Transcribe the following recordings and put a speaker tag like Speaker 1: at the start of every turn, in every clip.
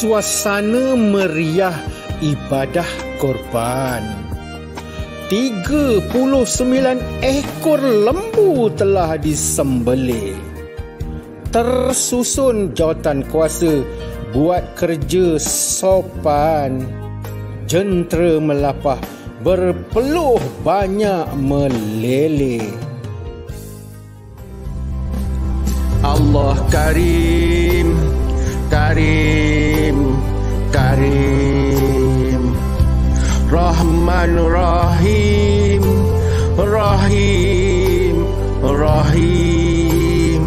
Speaker 1: suasana meriah ibadah korban. 39 ekor lembu telah disembelih. Tersusun jawatan kuasa buat kerja sopan. Jentera melapah berpeluh banyak meleleh. Allah Karim, Karim, Karim, Rahman Rahim, Rahim, Rahim.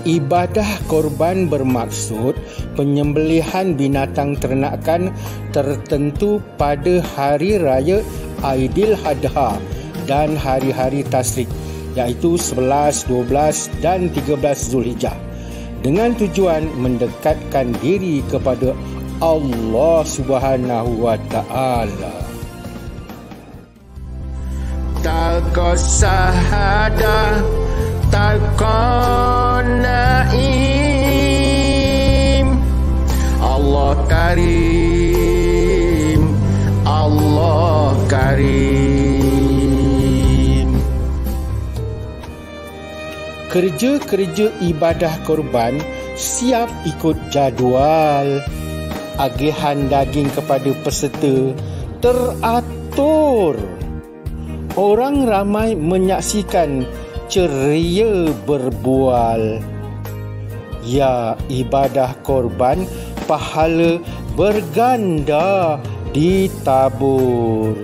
Speaker 1: Ibadah korban bermaksud penyembelihan binatang ternakan tertentu pada hari raya Aidiladha dan hari-hari tasyrik, iaitu 11, 12 dan 13 Zulhijjah, dengan tujuan mendekatkan diri kepada Allah Subhanahu wa Ta'ala. Talqa sahada, talqa naim, Allah Karim, Allah Karim. Kerja-kerja ibadah korban siap ikut jadual. Agihan daging kepada peserta teratur. Orang ramai menyaksikan ceria berbual. Ya, ibadah korban pahala berganda ditabur.